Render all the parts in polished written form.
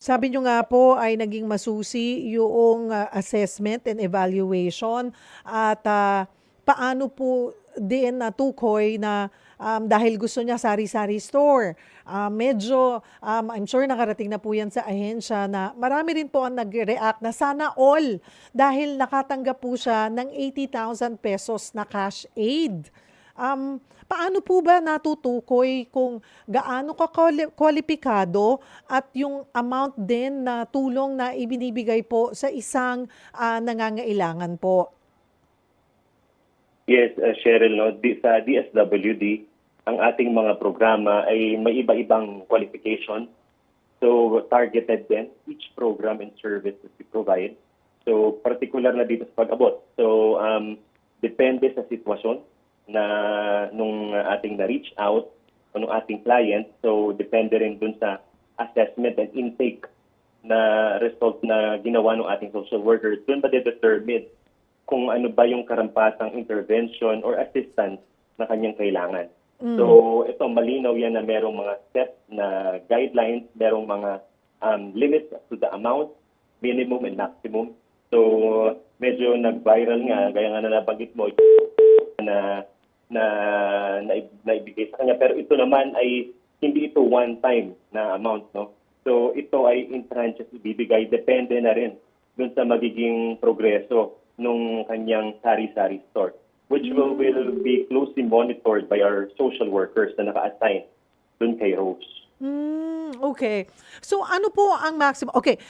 Sabi niyo nga po ay naging masusi yung assessment and evaluation at paano po din natukoy na dahil gusto niya sari-sari store. Medyo I'm sure nakarating na po yan sa ahensya na marami rin po ang nag-react na sana all dahil nakatanggap po siya ng 80,000 pesos na cash aid. Paano po ba natutukoy kung gaano ka kwalipikado at yung amount din na tulong na ibinibigay po sa isang nangangailangan po? Yes, Cheryl, no, sa DSWD, ang ating mga programa ay may iba-ibang qualification. So, targeted din each program and service that we provide. So, particular na dito sa pag-abot. So, depende sa sitwasyon na nung ating na-reach out o nung ating client. So, depende rin dun sa assessment and intake na result na ginawa ng ating social workers. Doon ba determine kung ano ba yung karampatang intervention or assistance na kanyang kailangan. So, ito, malinaw yan na merong mga steps na guidelines, merong mga limits to the amount, minimum and maximum. So, medyo nag-viral nga, gaya nga na nabanggit mo, na ibigay sa kanya. Pero ito naman ay hindi ito one-time na amount, no? So, ito ay in tranches ibibigay. Depende na rin dun sa magiging progreso nung kanyang sari-sari store, which will be closely monitored by our social workers na naka-assign dun kay Rose. Okay. So ano po ang maximum? Okay,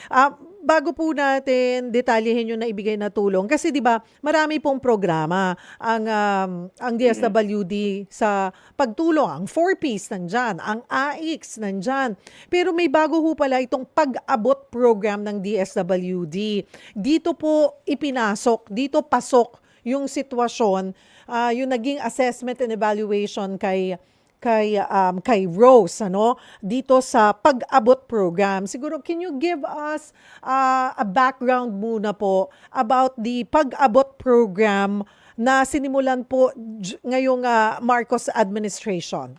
bago po natin detalyehin yung naibigay na tulong kasi 'di ba, marami pong programa ang DSWD sa pagtulong, ang 4Ps nandiyan, ang AIX nandiyan. Pero may bago ho pala itong pag-abot program ng DSWD. Dito po ipinasok, dito pasok yung sitwasyon, yung naging assessment and evaluation kay Rose dito sa pag-abot program. Siguro can you give us a background muna po about the pag-abot program na sinimulan po ngayong Marcos administration?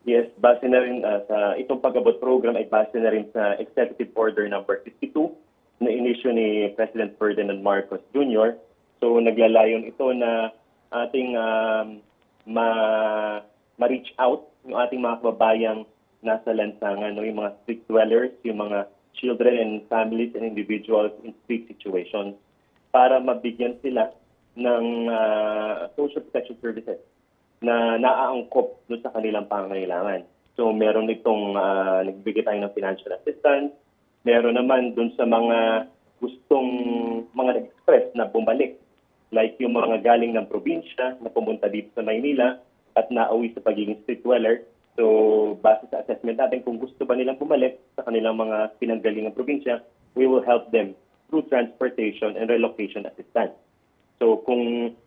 Yes, base na rin sa itong pag-abot program ay base na rin sa Executive Order number 52 na inisyu ni President Ferdinand Marcos Jr. So naglalayon ito na ating ma-reach out yung ating mga kababayang nasa lansangan, no? Yung mga street dwellers, yung mga children and families and individuals in street situations para mabigyan sila ng social protection services na naaangkop doon sa kanilang pangangailangan. So meron itong nagbigay tayo ng financial assistance, meron naman doon sa mga gustong mga nag-express na bumalik, like yung mga galing ng probinsya na pumunta dito sa Maynila at nauwi sa pagiging street dweller. So, base sa assessment natin, kung gusto ba nilang bumalik sa kanilang mga pinanggalingang probinsya, we will help them through transportation and relocation assistance. So, kung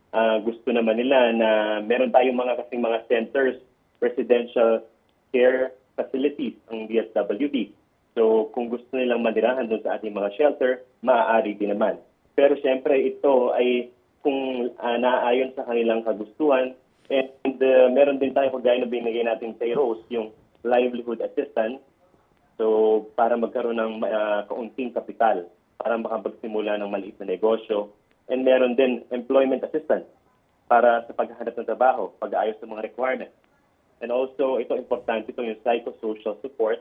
gusto naman nila na meron tayong kasing mga centers, residential care facilities, ang DSWD. So, kung gusto nilang manirahan doon sa ating mga shelter, maaari din naman. Pero siyempre, ito ay kung naaayon sa kanilang kagustuhan. And meron din tayo kagaya na binigay natin kay Rose, yung livelihood assistance. So para magkaroon ng kaunting kapital para makapagsimula ng maliit na negosyo. And meron din employment assistance para sa paghahanap ng trabaho, pag-aayos ng mga requirements. And also, ito importante, ito yung psychosocial support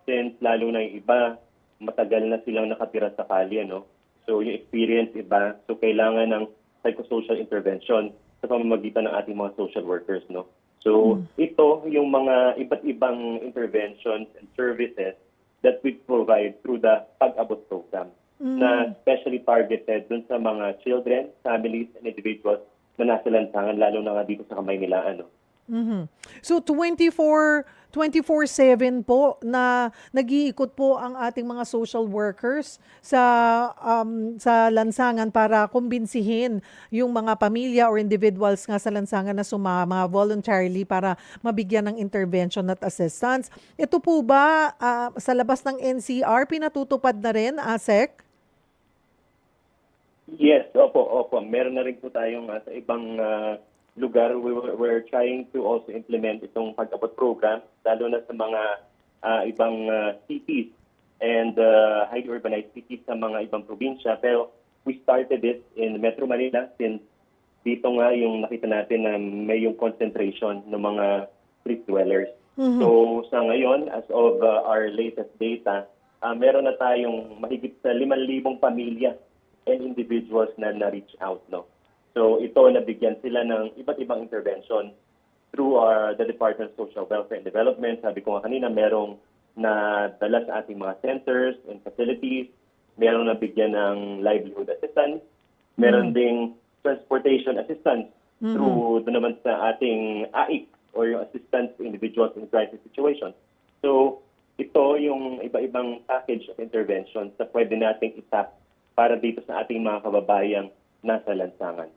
since lalo na yung iba, matagal na silang nakatira sa kalye, no? So yung experience iba, so kailangan ng psychosocial intervention sa pamamagitan ng ating mga social workers, no? So, ito yung mga iba't ibang interventions and services that we provide through the pag-abot program na specially targeted dun sa mga children, families, and individuals na nasa lansangan, lalo na nga dito sa Kamaynilaan, no? So 24/7 po na nag-iikot po ang ating mga social workers sa lansangan para kumbinsihin yung mga pamilya or individuals nga sa lansangan na sumama voluntarily para mabigyan ng intervention at assistance. Ito po ba sa labas ng NCR pinatutupad na rin, ASEC? Yes, opo. Meron na rin po tayong sa ibang lugar. We're trying to also implement itong pag-abot program, lalo na sa mga ibang cities and highly urbanized cities sa mga ibang probinsya. Pero we started this in Metro Manila since dito nga yung nakita natin na may yung concentration ng mga street dwellers. So sa ngayon, as of our latest data, meron na tayong mahigit sa 5,000 pamilya and individuals na na-reach out. No? So ito, nabigyan sila ng iba't ibang intervention through the Department of Social Welfare and Development. Sabi ko nga kanina, merong nadala sa ating mga centers and facilities, merong nabigyan ng livelihood assistance, meron ding transportation assistance through doon naman sa ating AIC or yung assistance to individuals in crisis situations. So ito yung iba-ibang package of interventions na pwede nating itap para dito sa ating mga kababayang nasa lansangan.